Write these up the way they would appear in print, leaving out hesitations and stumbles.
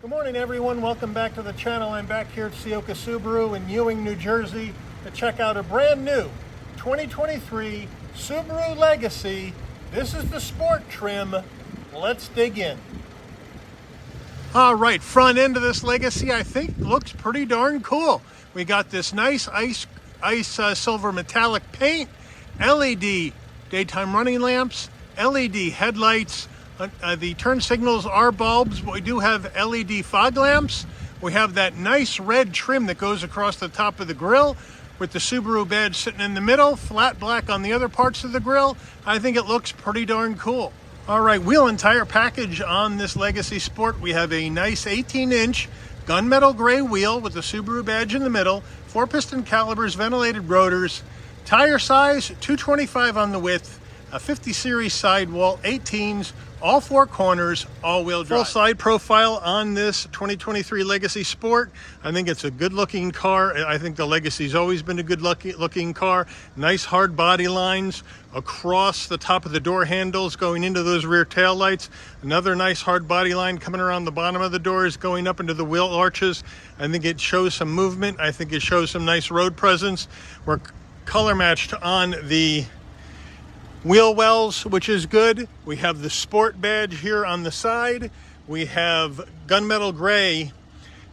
Good morning, everyone. Welcome back to the channel. I'm back here at Ciocca Subaru in Ewing, New Jersey to check out a brand new 2023 Subaru Legacy. This is the sport trim. Let's dig in. All right, front end of this Legacy I think looks pretty darn cool. We got this nice ice silver metallic paint, LED daytime running lamps, LED headlights. The turn signals are bulbs, but we do have LED fog lamps. We have that nice red trim that goes across the top of the grille with the Subaru badge sitting in the middle, flat black on the other parts of the grille. I think it looks pretty darn cool. All right, wheel and tire package on this Legacy Sport. We have a nice 18-inch gunmetal gray wheel with the Subaru badge in the middle, 4-piston calipers, ventilated rotors, tire size 225 on the width, a 50 series sidewall, 18s, all four corners, all-wheel drive. Full side profile on this 2023 Legacy Sport. I think it's a good-looking car. I think the Legacy's always been a good-looking car. Nice hard body lines across the top of the door handles going into those rear tail lights. Another nice hard body line coming around the bottom of the doors going up into the wheel arches. I think it shows some movement. I think it shows some nice road presence. We're color matched on the wheel wells, which is good. We have the sport badge here on the side. We have gunmetal gray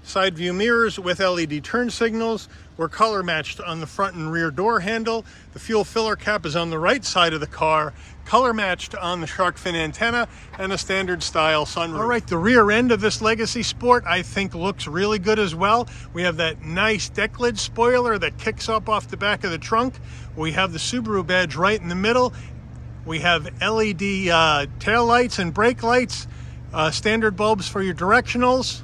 side view mirrors with LED turn signals. We're color matched on the front and rear door handle. The fuel filler cap is on the right side of the car, color matched on the shark fin antenna, and a standard style sunroof. All right, the rear end of this Legacy Sport I think looks really good as well. We have that nice deck lid spoiler that kicks up off the back of the trunk. We have the Subaru badge right in the middle. We have LED tail lights and brake lights, standard bulbs for your directionals.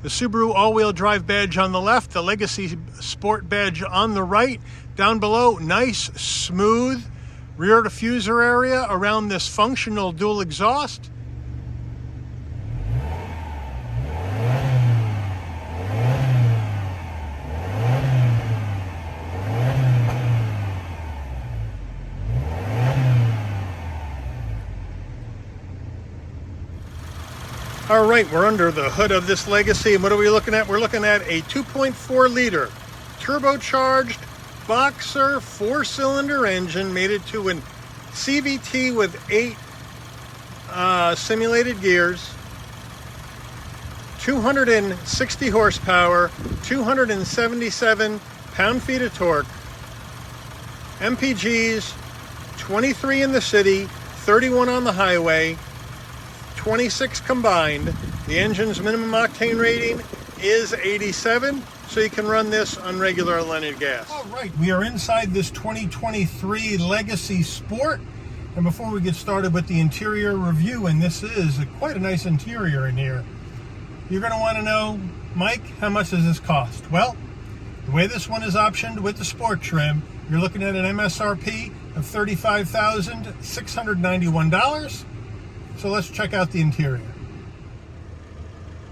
The Subaru all-wheel drive badge on the left, the Legacy Sport badge on the right. Down below, nice, smooth rear diffuser area around this functional dual exhaust. All right, we're under the hood of this Legacy, and what are we looking at? We're looking at a 2.4 liter turbocharged boxer 4-cylinder engine mated to an CVT with 8 simulated gears, 260 horsepower, 277 pound-feet of torque, MPGs 23 in the city, 31 on the highway, 26 combined. The engine's minimum octane rating is 87, so you can run this on regular unleaded gas. All right, we are inside this 2023 Legacy Sport, and before we get started with the interior review, and this is quite a nice interior in here, you're going to want to know, Mike, how much does this cost? Well, the way this one is optioned with the sport trim, you're looking at an MSRP of $35,691. So let's check out the interior.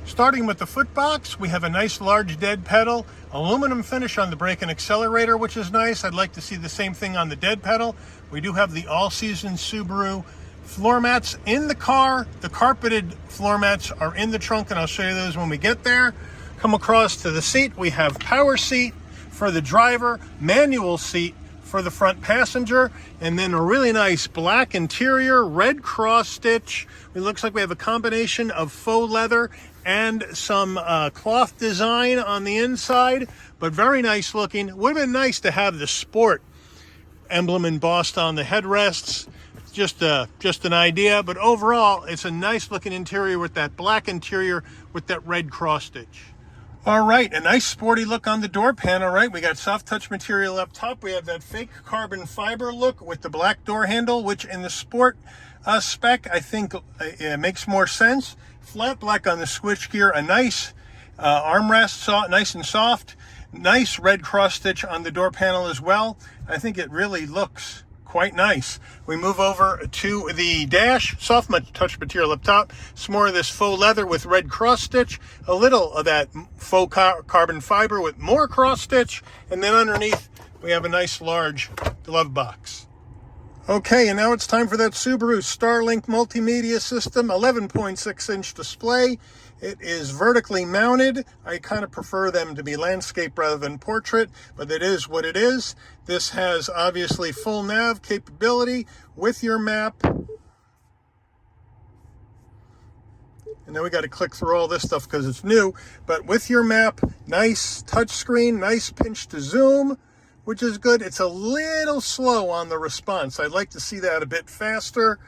Starting with the footbox, we have a nice large dead pedal, aluminum finish on the brake and accelerator, which is nice. I'd like to see the same thing on the dead pedal. We do have the all-season Subaru floor mats in the car. The carpeted floor mats are in the trunk, and I'll show you those when we get there. Come across to the seat. We have power seat for the driver, manual seat for the front passenger, and then a really nice black interior, red cross stitch. It looks like we have a combination of faux leather and some cloth design on the inside, but very nice looking. It would have been nice to have the sport emblem embossed on the headrests. Just an idea, but overall it's a nice looking interior with that black interior with that red cross stitch. All right, a nice sporty look on the door panel, right? We got soft touch material up top. We have that fake carbon fiber look with the black door handle, which in the sport spec, I think it makes more sense. Flat black on the switchgear, a nice armrest, nice and soft. Nice red cross stitch on the door panel as well. I think it really looks quite nice. We move over to the dash, soft touch material up top, some more of this faux leather with red cross stitch, a little of that faux carbon fiber with more cross stitch, and then underneath we have a nice large glove box. Okay, and now it's time for that Subaru Starlink multimedia system, 11.6-inch display. It is vertically mounted. I kind of prefer them to be landscape rather than portrait, but it is what it is. This has obviously full nav capability with your map. And then we got to click through all this stuff because it's new, but with your map, nice touchscreen, nice pinch to zoom, which is good. It's a little slow on the response. I'd like to see that a bit faster,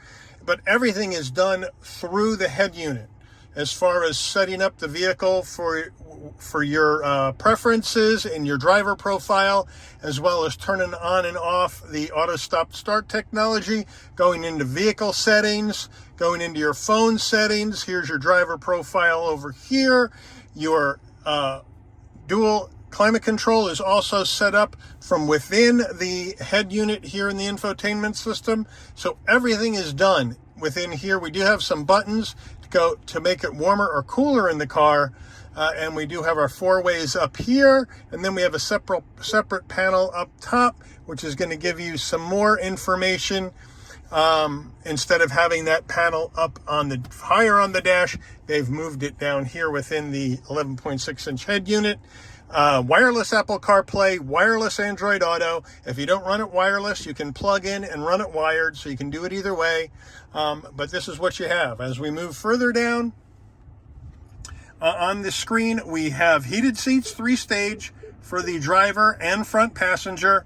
but everything is done through the head unit. As far as setting up the vehicle for your preferences in your driver profile, as well as turning on and off the auto stop start technology, going into vehicle settings, going into your phone settings. Here's your driver profile over here. Your dual climate control is also set up from within the head unit here in the infotainment system. So everything is done within here. We do have some buttons to make it warmer or cooler in the car, and we do have our 4 ways up here, and then we have a separate panel up top, which is going to give you some more information. Instead of having that panel up on the higher on the dash, they've moved it down here within the 11.6-inch head unit. Wireless Apple CarPlay, wireless Android Auto. If you don't run it wireless, you can plug in and run it wired, so you can do it either way. But this is what you have. As we move further down on the screen, we have heated seats, 3-stage for the driver and front passenger.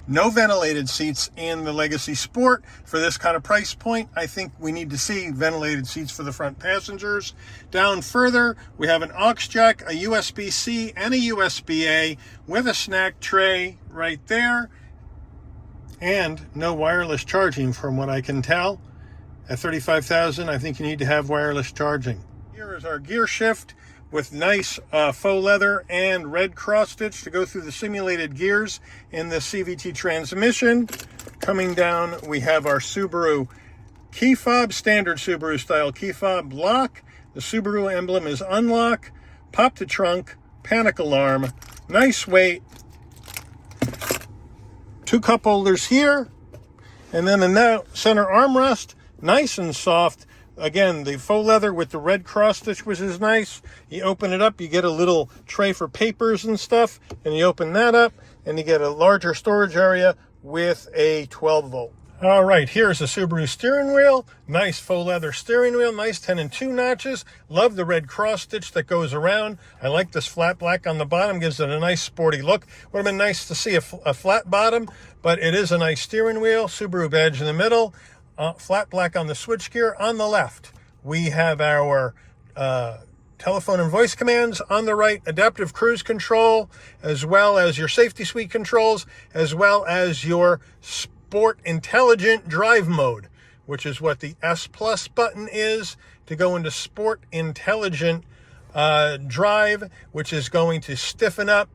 No ventilated seats in the Legacy Sport. For this kind of price point, I think we need to see ventilated seats for the front passengers. Down further, we have an aux jack, a USB-C, and a USB-A with a snack tray right there. And no wireless charging from what I can tell. At $35,000, I think you need to have wireless charging. Here is our gear shift with nice faux leather and red cross stitch to go through the simulated gears in the CVT transmission. Coming down, we have our Subaru key fob, standard Subaru style key fob lock. The Subaru emblem is unlock, pop to trunk, panic alarm, nice weight. 2 cup holders here, and then in that center armrest, nice and soft. Again, the faux leather with the red cross stitch, which is nice. You open it up, you get a little tray for papers and stuff, and you open that up, and you get a larger storage area with a 12-volt. All right, here's the Subaru steering wheel. Nice faux leather steering wheel, nice 10 and 2 notches. Love the red cross stitch that goes around. I like this flat black on the bottom, gives it a nice sporty look. Would have been nice to see a flat bottom, but it is a nice steering wheel. Subaru badge in the middle. Flat black on the switchgear. On the left, we have our telephone and voice commands. On the right, adaptive cruise control, as well as your safety suite controls, as well as your sport intelligent drive mode, which is what the S Plus button is to go into sport intelligent drive, which is going to stiffen up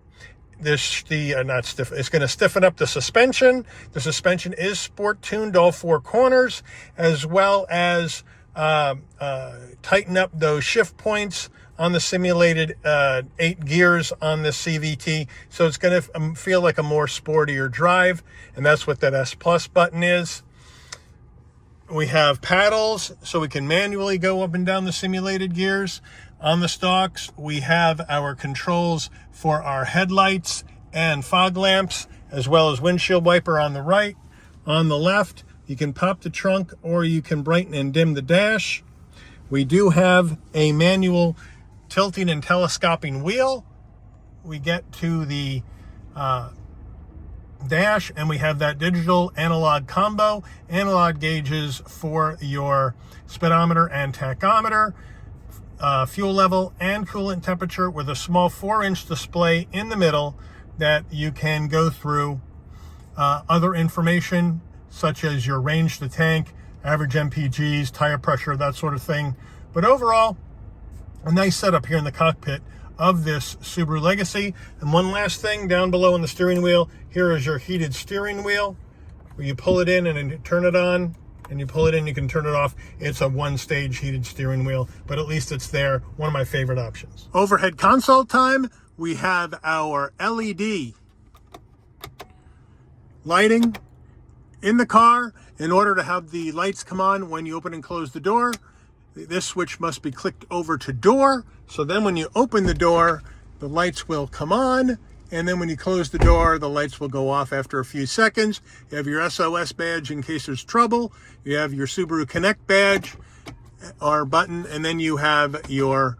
it's going to stiffen up the suspension. The suspension is sport tuned all 4 corners, as well as tighten up those shift points on the simulated 8 gears on the CVT. So it's going to feel like a more sportier drive, and that's what that S Plus button is. We have paddles, so we can manually go up and down the simulated gears. On the stalks, we have our controls for our headlights and fog lamps, as well as windshield wiper on the right. On the left, you can pop the trunk or you can brighten and dim the dash. We do have a manual tilting and telescoping wheel. We get to the dash, and we have that digital analog combo, analog gauges for your speedometer and tachometer, fuel level and coolant temperature, with a small 4-inch display in the middle that you can go through other information such as your range to tank, average MPGs, tire pressure, that sort of thing. But overall, a nice setup here in the cockpit of this Subaru Legacy. And one last thing, down below on the steering wheel, here is your heated steering wheel, where you pull it in and then you turn it on, and you pull it in, you can turn it off. It's a 1-stage heated steering wheel, but at least it's there. One of my favorite options. Overhead console time, we have our LED lighting in the car. In order to have the lights come on when you open and close the door, This switch must be clicked over to door. So then when you open the door, the lights will come on. And then when you close the door, the lights will go off after a few seconds. You have your SOS badge in case there's trouble. You have your Subaru Connect badge or button. And then you have your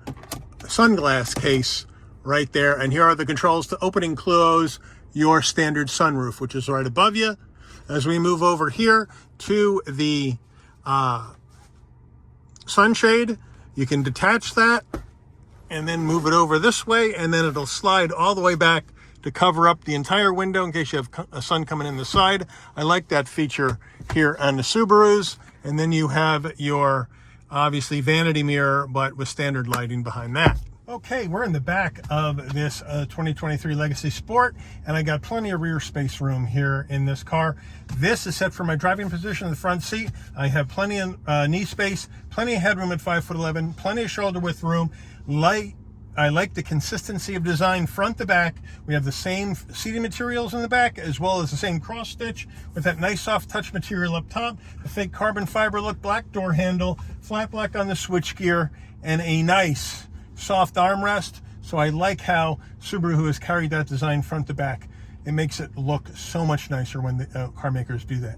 sunglass case right there. And here are the controls to open and close your standard sunroof, which is right above you. As we move over here to the sunshade, you can detach that and then move it over this way, and then it'll slide all the way back to cover up the entire window in case you have a sun coming in the side. I like that feature here on the Subarus. And then you have your, obviously, vanity mirror, but with standard lighting behind that. Okay, we're in the back of this 2023 Legacy Sport, and I got plenty of rear space room here in this car. This is set for my driving position in the front seat. I have plenty of knee space, plenty of headroom at 5'11", plenty of shoulder width room. I like the consistency of design front to back. We have the same seating materials in the back, as well as the same cross stitch with that nice soft touch material up top, the fake carbon fiber look black door handle, flat black on the switchgear, and a nice soft armrest. So I like how Subaru has carried that design front to back. It makes it look so much nicer when the car makers do that.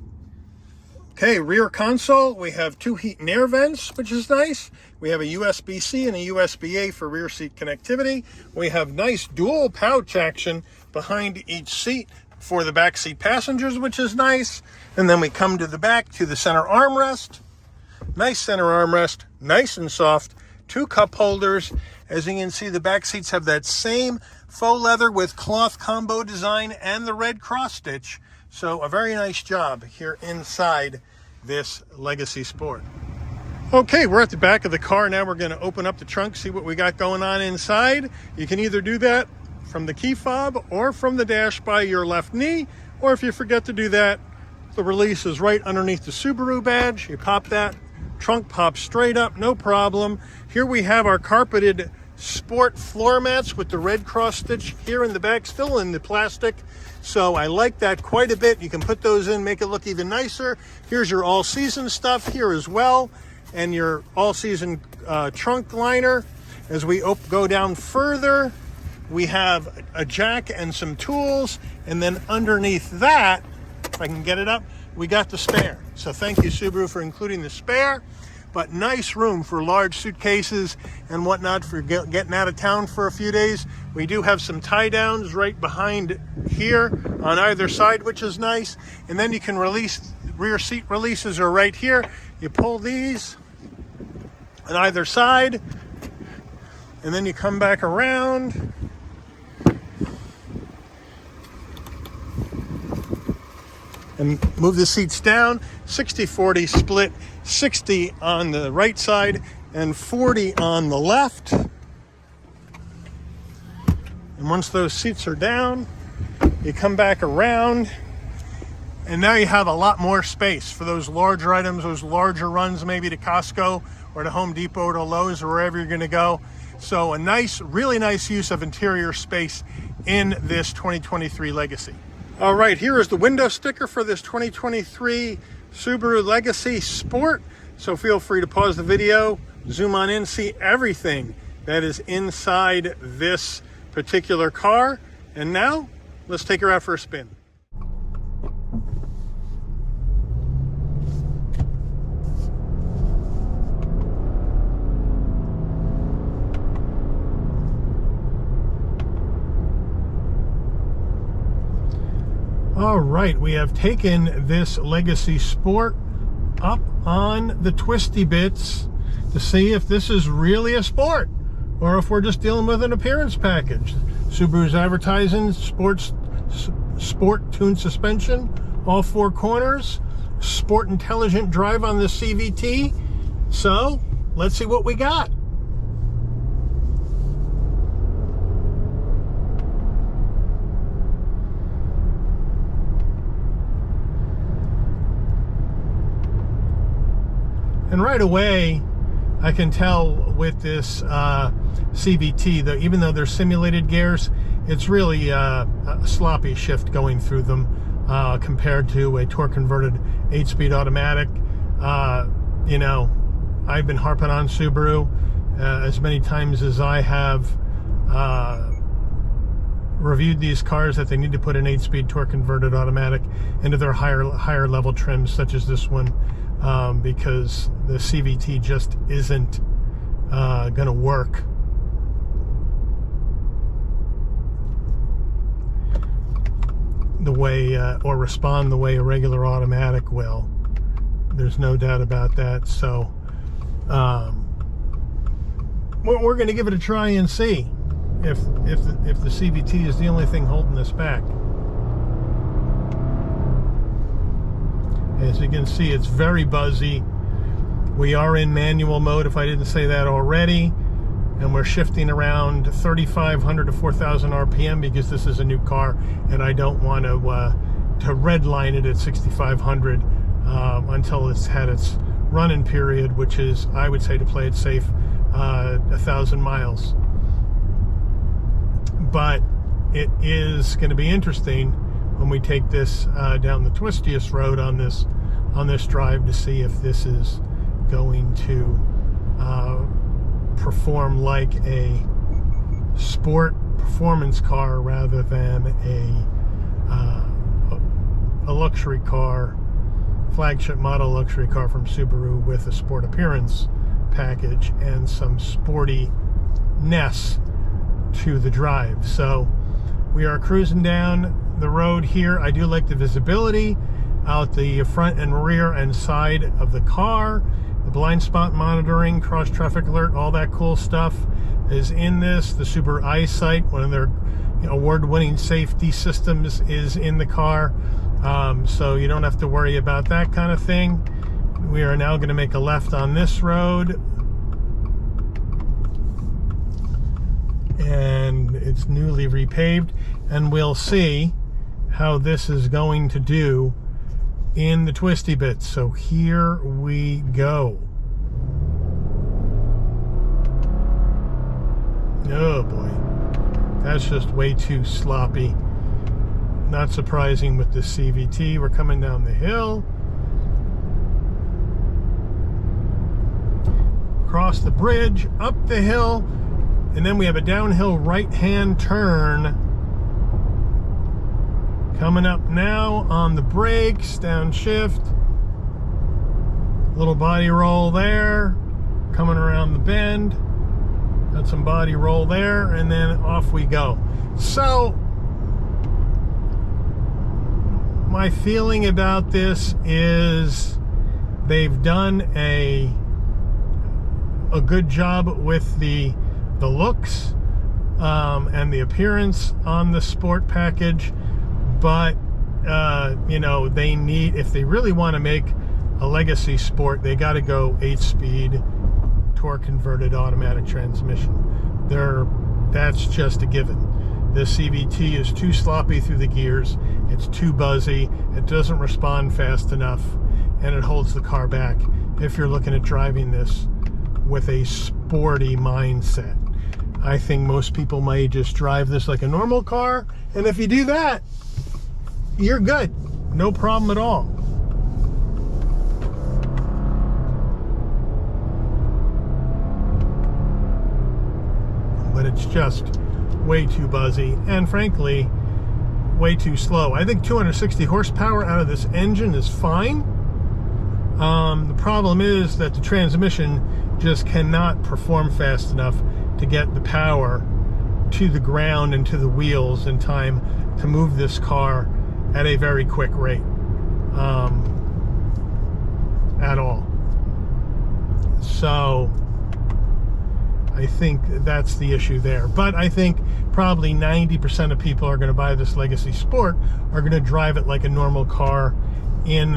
Okay, rear console, we have 2 heat and air vents, which is nice. We have a USB-C and a USB-A for rear seat connectivity. We have nice dual pouch action behind each seat for the back seat passengers, which is nice. And then we come to the back to the center armrest. Nice center armrest, nice and soft. 2 cup holders. As you can see, the back seats have that same faux leather with cloth combo design and the red cross stitch. So a very nice job here inside this Legacy Sport. Okay, we're at the back of the car. Now we're going to open up the trunk, see what we got going on inside. You can either do that from the key fob or from the dash by your left knee, or if you forget to do that, the release is right underneath the Subaru badge. You pop that, trunk pops straight up, no problem. Here we have our carpeted sport floor mats with the red cross stitch here in the back, still in the plastic. So I like that quite a bit. You can put those in, make it look even nicer. Here's your all-season stuff here as well, and your all-season trunk liner. As we go down further, we have a jack and some tools, and then underneath that, if I can get it up, we got the spare. So thank you, Subaru, for including the spare. But nice room for large suitcases and whatnot for getting out of town for a few days. We do have some tie downs right behind here on either side, which is nice. And then you can release, rear seat releases are right here. You pull these on either side, and then you come back around. And move the seats down. 60-40 split, 60 on the right side and 40 on the left. And once those seats are down, you come back around, and now you have a lot more space for those larger items, those larger runs maybe to Costco or to Home Depot or to Lowe's or wherever you're going to go. So a nice, really nice use of interior space in this 2023 Legacy. All right, here is the window sticker for this 2023 Subaru Legacy Sport. So feel free to pause the video, zoom on in, see everything that is inside this particular car. And now, let's take her out for a spin. All right, we have taken this Legacy Sport up on the twisty bits to see if this is really a sport or if we're just dealing with an appearance package. Subaru's advertising sport tuned suspension, all 4 corners, sport intelligent drive on the CVT. So let's see what we got. And right away, I can tell with this CVT that even though they're simulated gears, it's really a sloppy shift going through them compared to a torque converted 8-speed automatic. You know, I've been harping on Subaru as many times as I have reviewed these cars, that they need to put an 8-speed torque converted automatic into their higher level trims, such as this one, because the CVT just isn't going to work. The way or respond the way a regular automatic will. There's no doubt about that. So we're going to give it a try and see if the CVT is the only thing holding us back. As you can see, it's very buzzy. We are in manual mode, if I didn't say that already, and we're shifting around 3,500 to 4,000 RPM because this is a new car, and I don't want to redline it at 6,500 until it's had its run-in period, which is, I would say, to play it safe, 1,000 miles. But it is going to be interesting when we take this down the twistiest road on this drive to see if this is going to perform like a sport performance car rather than a luxury car, flagship model luxury car from Subaru with a sport appearance package and some sportiness to the drive. So we are cruising down the road here. I do like the visibility out the front and rear and side of the car. The blind spot monitoring, cross traffic alert, all that cool stuff is in this. The Subaru EyeSight, one of their award-winning safety systems, is in the car. So you don't have to worry about that kind of thing. We are now going to make a left on this road, and it's newly repaved, and we'll see how this is going to do in the twisty bits. So here we go. Oh boy, that's just way too sloppy. Not surprising with the CVT. We're coming down the hill, across the bridge, up the hill, and then we have a downhill right-hand turn coming up now on the brakes, downshift, little body roll there, coming around the bend, got some body roll there, and then off we go. So my feeling about this is they've done a good job with the looks and the appearance on the sport package, but they need, if they really want to make a legacy sport, they got to go 8-speed torque converted automatic transmission. That's just a given. The CVT is too sloppy through the gears, it's too buzzy, it doesn't respond fast enough, and it holds the car back if you're looking at driving this with a sporty mindset. I think most people might just drive this like a normal car, and if you do that, you're good. No problem at all. But it's just way too buzzy and frankly way too slow. I think 260 horsepower out of this engine is fine. The problem is that the transmission just cannot perform fast enough to get the power to the ground and to the wheels in time to move this car at a very quick rate at all. So I think that's the issue there. But I think probably 90% of people are going to buy this Legacy Sport are going to drive it like a normal car in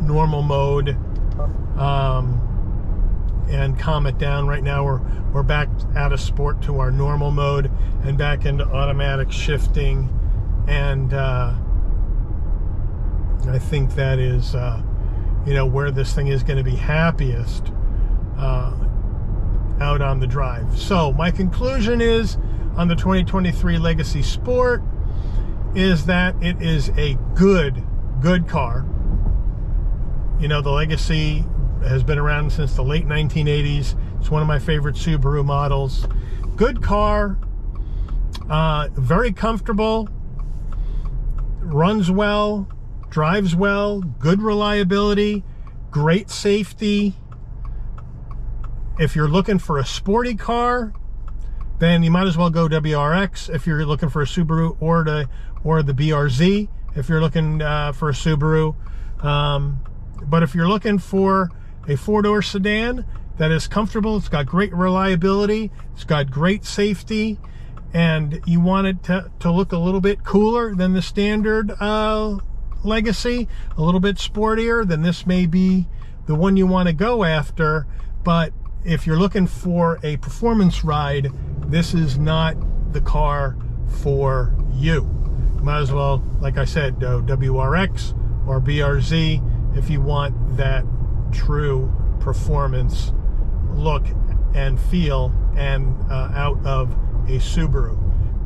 normal mode and calm it down. Right now we're back out of sport to our normal mode and back into automatic shifting, and I think that is where this thing is going to be happiest out on the drive. So my conclusion is on the 2023 Legacy Sport is that it is a good car. The Legacy has been around since the late 1980s. It's one of my favorite Subaru models. Good car, very comfortable, runs well, drives well, good reliability, great safety. If you're looking for a sporty car, then you might as well go WRX if you're looking for a Subaru, or the BRZ if you're looking for a Subaru. But if you're looking for a four-door sedan that is comfortable, it's got great reliability, it's got great safety, and you want it to look a little bit cooler than the standard Legacy, a little bit sportier, then this may be the one you want to go after. But if you're looking for a performance ride, this is not the car for you. You might as well, like I said, go WRX or BRZ if you want that true performance look and feel and out of a Subaru.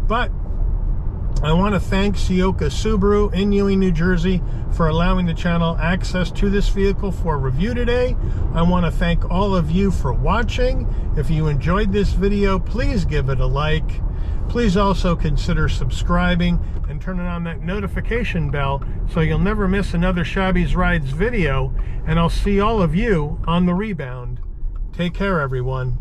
But I want to thank Ciocca Subaru in Ewing, New Jersey for allowing the channel access to this vehicle for review today. I want to thank all of you for watching. If you enjoyed this video, please give it a like. Please also consider subscribing and turning on that notification bell so you'll never miss another Shabby's Rides video. And I'll see all of you on the rebound. Take care, everyone.